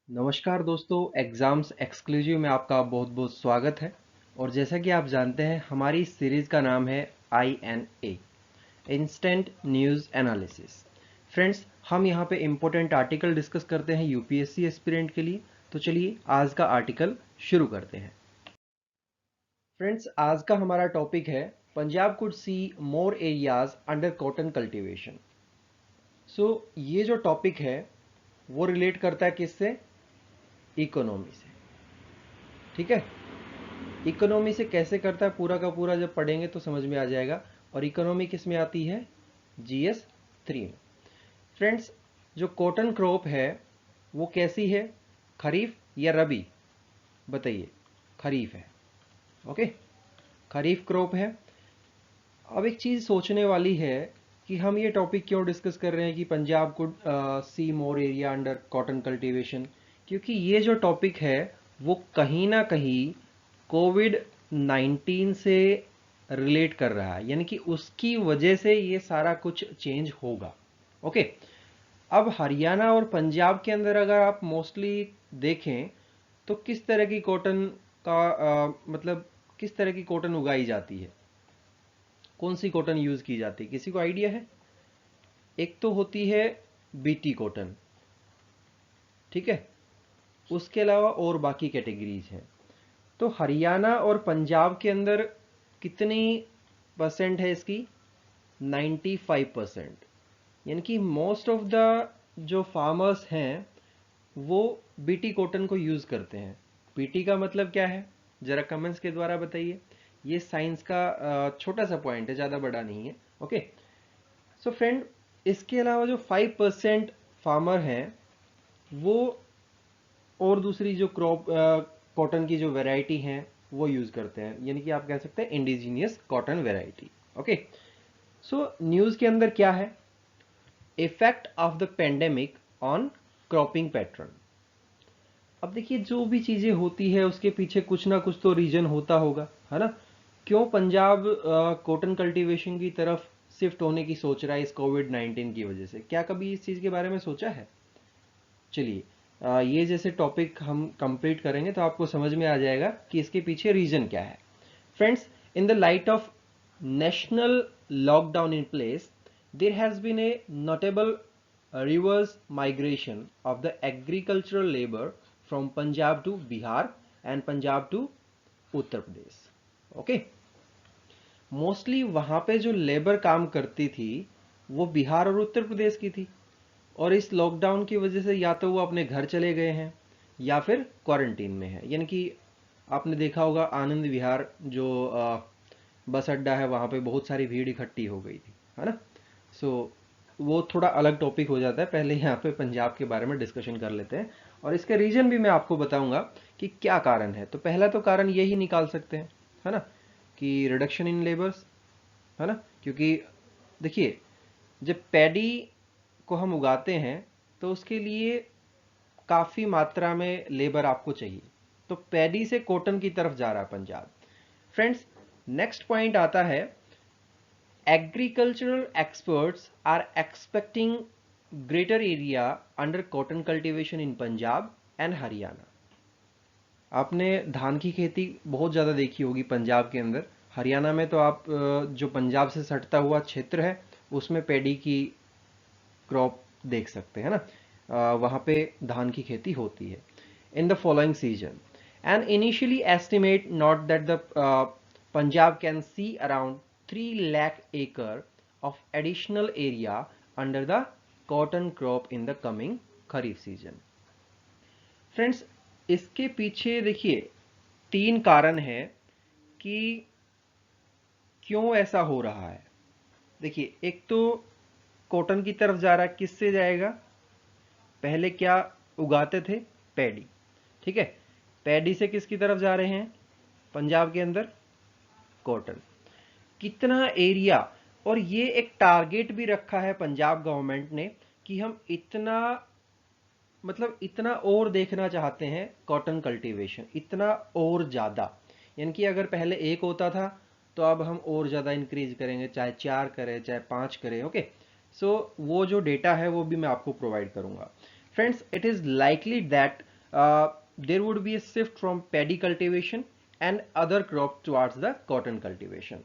नमस्कार दोस्तों, exams exclusive में आपका बहुत बहुत स्वागत है। और जैसा कि आप जानते हैं, हमारी इस सीरीज़ का नाम है INA, instant news analysis. Friends, हम यहाँ पे इम्पोर्टेंट आर्टिकल डिस्कस करते हैं यूपीएससी एस्पिरेंट के लिए। तो चलिए आज का आर्टिकल शुरू करते हैं। फ्रेंड्स, आज का हमारा टॉपिक है Punjab could see more areas under cotton cultivation. ये जो टॉपिक है वो रिलेट करता है किससे? इकोनॉमी से। ठीक है, इकोनॉमी से कैसे करता है पूरा का पूरा जब पढ़ेंगे तो समझ में आ जाएगा। और इकोनॉमी किस में आती है? GS 3 में। फ्रेंड्स, जो कॉटन क्रॉप है वो कैसी है? खरीफ या रबी? बताइए। खरीफ है। ओके, खरीफ क्रॉप है। अब एक चीज़ सोचने वाली है कि हम ये टॉपिक क्यों डिस्कस कर रहे हैं कि पंजाब को see more area under cotton cultivation. क्योंकि ये जो टॉपिक है वो कहीं ना कहीं कोविड-19 से रिलेट कर रहा है, यानी कि उसकी वजह से ये सारा कुछ चेंज होगा। ओके, अब हरियाणा और पंजाब के अंदर अगर आप मोस्टली देखें तो किस तरह की कॉटन का मतलब किस तरह की कॉटन उगाई जाती है? कौन सी कॉटन यूज की जाती है? किसी को आइडिया है? एक तो होती है बीटी कॉटन, ठीक है, उसके अलावा और बाकी कैटेगरीज हैं। तो हरियाणा और पंजाब के अंदर कितनी परसेंट है इसकी? 95%। यानी कि मोस्ट ऑफ द जो फार्मर्स हैं वो बीटी कॉटन को यूज करते हैं। बीटी का मतलब क्या है, जरा कमेंट्स के द्वारा बताइए। ये साइंस का छोटा सा पॉइंट है, ज़्यादा बड़ा नहीं है। ओके, सो फ्रेंड, इसके अलावा जो 5% फार्मर हैं वो और दूसरी जो क्रॉप कॉटन की जो वैरायटी हैं वो यूज़ करते हैं, यानी कि आप कह सकते हैं इंडिजीनियस कॉटन वैरायटी। ओके, सो न्यूज़ के अंदर क्या है? Effect of the pandemic on cropping pattern. अब देखिए, जो भी चीज़ें होती है उसके पीछे कुछ ना कुछ तो रीजन होता होगा, है ना? क्यों पंजाब कॉटन कल्टीवेशन की तरफ शिफ्ट होने की सोच रहा है इस कोविड-19 की वजह से? क्या कभी इस चीज़ के बारे में सोचा है? चलिए, ये जैसे टॉपिक हम कंप्लीट करेंगे तो आपको समझ में आ जाएगा कि इसके पीछे रीजन क्या है। Friends, in the light of national lockdown in place, there has been a notable reverse migration of the agricultural labor from Punjab to Bihar and Punjab to Uttar Pradesh. Okay, mostly वहाँ पे जो लेबर काम करती थी वो बिहार और उत्तर प्रदेश की थी। और इस लॉकडाउन की वजह से या तो वो अपने घर चले गए हैं या फिर क्वारंटीन में है। यानी कि आपने देखा होगा आनंद विहार जो बस अड्डा है, वहाँ पे बहुत सारी भीड़ इकट्ठी हो गई थी, है ना? वो थोड़ा अलग टॉपिक हो जाता है। पहले यहाँ पे पंजाब के बारे में डिस्कशन कर लेते हैं और इसके रीजन भी मैं आपको बताऊंगा कि क्या कारण है। तो पहला तो कारण यही निकाल सकते हैं, है ना, कि रिडक्शन इन लेबर्स, है ना? क्योंकि देखिए, जब पैडी को हम उगाते हैं तो उसके लिए काफ़ी मात्रा में लेबर आपको चाहिए। तो पैडी से कॉटन की तरफ जा रहा है पंजाब। फ्रेंड्स, नेक्स्ट पॉइंट आता है, agricultural experts are expecting greater area under cotton cultivation in Punjab and Haryana. आपने धान की खेती बहुत ज़्यादा देखी होगी पंजाब के अंदर। हरियाणा में तो आप जो पंजाब से सटता हुआ क्षेत्र है उसमें पैडी की क्रॉप देख सकते हैं ना। वहाँ पे धान की खेती होती है in the following season. And initially estimate not that the Punjab can see around 3 lakh एकड़ of additional area under the cotton crop in the coming kharif season. Friends, इसके पीछे देखिए 3 कारण है कि क्यों ऐसा हो रहा है। देखिए, एक तो कॉटन की तरफ जा रहा है, किससे जाएगा? पहले क्या उगाते थे? पैडी, ठीक है। पैडी से किसकी तरफ जा रहे हैं पंजाब के अंदर? कॉटन। कितना एरिया, और ये एक टारगेट भी रखा है पंजाब गवर्नमेंट ने कि हम इतना, मतलब इतना और देखना चाहते हैं कॉटन कल्टीवेशन, इतना और ज़्यादा। यानी कि अगर पहले 1 होता था तो अब हम और ज़्यादा इंक्रीज करेंगे, चाहे 4 करें चाहे 5 करें। ओके, सो वो जो डेटा है वो भी मैं आपको प्रोवाइड करूंगा। Friends, it is likely that there would be a shift from paddy cultivation and other crop towards the cotton cultivation.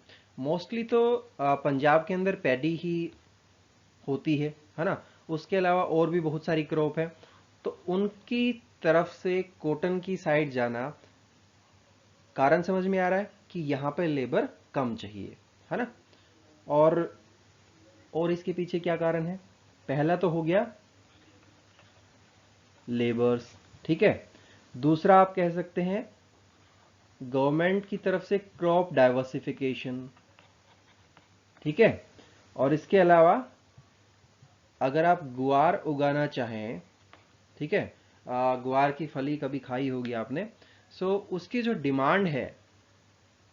Mostly तो पंजाब के अंदर पैडी ही होती है ना, उसके अलावा और भी बहुत सारी क्रॉप है, तो उनकी तरफ से कॉटन की साइड जाना, कारण समझ में आ रहा है कि यहाँ पे लेबर कम चाहिए, है ना। और इसके पीछे क्या कारण है? पहला तो हो गया लेबर्स, ठीक है। दूसरा आप कह सकते हैं गवर्नमेंट की तरफ से क्रॉप डाइवर्सिफिकेशन, ठीक है। और इसके अलावा अगर आप गुआर उगाना चाहें, ठीक है, गुआर की फली कभी खाई होगी आपने, सो उसकी जो डिमांड है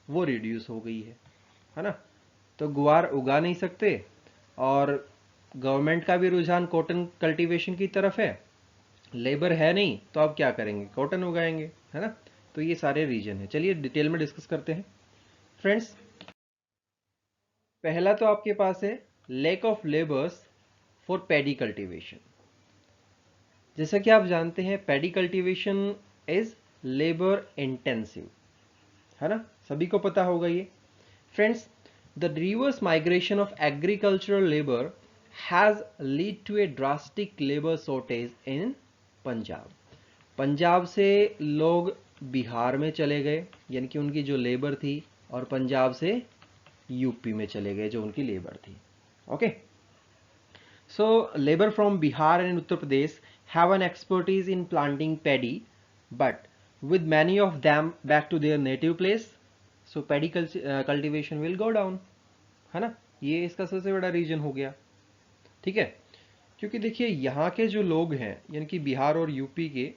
वो रिड्यूस हो गई है ना। तो गुआर उगा नहीं सकते, और गवर्नमेंट का भी रुझान कॉटन कल्टीवेशन की तरफ है, लेबर है नहीं, तो आप क्या करेंगे? कॉटन उगाएंगे, है ना। तो ये सारे रीजन है। चलिए डिटेल में डिस्कस करते हैं फ्रेंड्स। पहला तो आपके पास है lack of labours for paddy cultivation. जैसा कि आप जानते हैं paddy cultivation is labour intensive, है ना, सभी को पता होगा ये। Friends, the reverse migration of agricultural labour has lead to a drastic labour shortage in Punjab. Punjab से लोग बिहार में चले गए, यानी कि उनकी जो लेबर थी, और पंजाब से यूपी में चले गए जो उनकी लेबर थी। Okay, so labour from Bihar and Uttar Pradesh have an expertise in planting paddy, but with many of them back to their native place, so paddy cultivation will go down, है ना। ये इसका सबसे बड़ा रीजन हो गया, ठीक है। क्योंकि देखिए यहाँ के जो लोग हैं, यानी कि बिहार और यूपी के,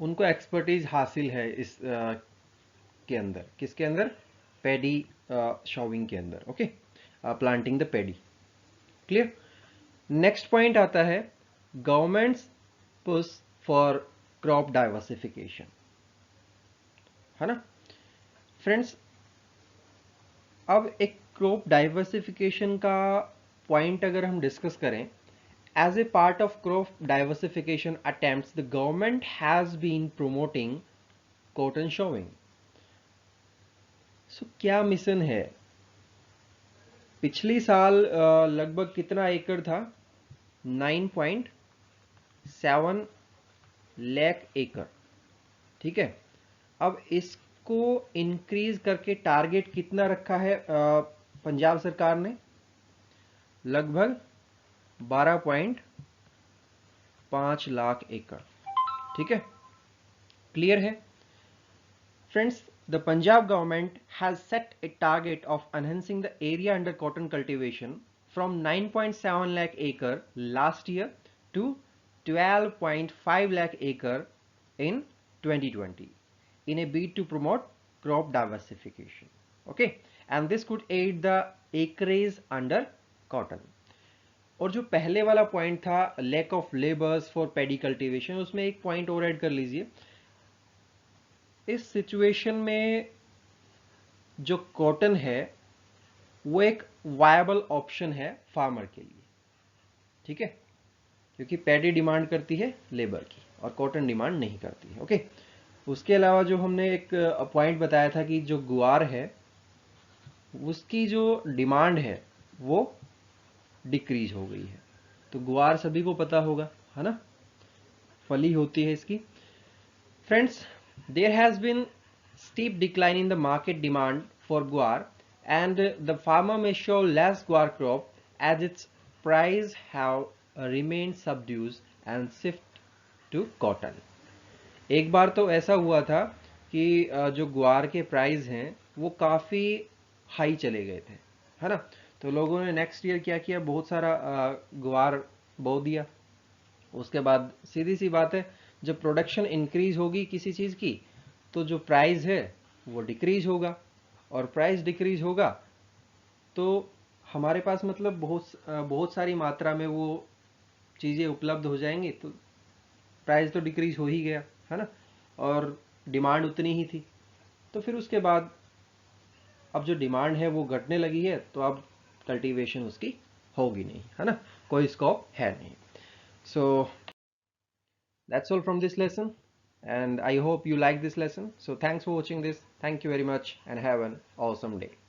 उनको एक्सपर्टीज हासिल है इस के अंदर, किसके अंदर? पैडी शॉविंग के अंदर, okay, planting the paddy. Clear. Next point आता है governments push for crop diversification, है ना। फ्रेंड्स, अब एक क्रॉप डाइवर्सिफिकेशन का पॉइंट अगर हम डिस्कस करें, as a part of crop diversification attempts the government has been promoting cotton sowing. So क्या मिशन है? पिछली साल लगभग कितना एकड़ था? 9.7 लाख एकड़, ठीक है। अब इसको इंक्रीज करके टारगेट कितना रखा है पंजाब सरकार ने? लगभग 12.5 लाख एकड़, ठीक है। क्लियर है friends? The Punjab government has set a target of enhancing the area under cotton cultivation from 9.7 lakh acre last year to 12.5 lakh acre in 2020 in a bid to promote crop diversification. Okay, and this could aid the acreage under cotton. और जो पहले वाला point था lack of labours for paddy cultivation, उसमें एक point और add कर लीजिए। इस सिचुएशन में जो कॉटन है वो एक वायबल ऑप्शन है फार्मर के लिए, ठीक है, क्योंकि पैडी डिमांड करती है लेबर की और कॉटन डिमांड नहीं करती है। ओके, उसके अलावा जो हमने एक पॉइंट बताया था कि जो गुआर है उसकी जो डिमांड है वो डिक्रीज हो गई है। तो गुआर सभी को पता होगा, है ना, फली होती है इसकी। Friends, there has been steep decline in the market demand for guar, and the farmer may show less guar crop as its price have remained subdued and shift to cotton. एक बार तो ऐसा हुआ था कि जो गुआर के प्राइस हैं वो काफ़ी हाई चले गए थे, है ना। तो लोगों ने नेक्स्ट ईयर क्या किया, बहुत सारा गुआर बो दिया। उसके बाद सीधी सी बात है, जब प्रोडक्शन इंक्रीज होगी किसी चीज़ की तो जो प्राइस है वो डिक्रीज होगा, और प्राइस डिक्रीज होगा तो हमारे पास मतलब बहुत सारी मात्रा में वो चीज़ें उपलब्ध हो जाएंगी, तो प्राइस तो डिक्रीज हो ही गया, है ना, और डिमांड उतनी ही थी। तो फिर उसके बाद अब जो डिमांड है वो घटने लगी है, तो अब कल्टीवेशन उसकी होगी नहीं, है ना, कोई स्कोप है नहीं। सो that's all from this lesson. and I hope you like this lesson. So thanks for watching this. Thank you very much and have an awesome day.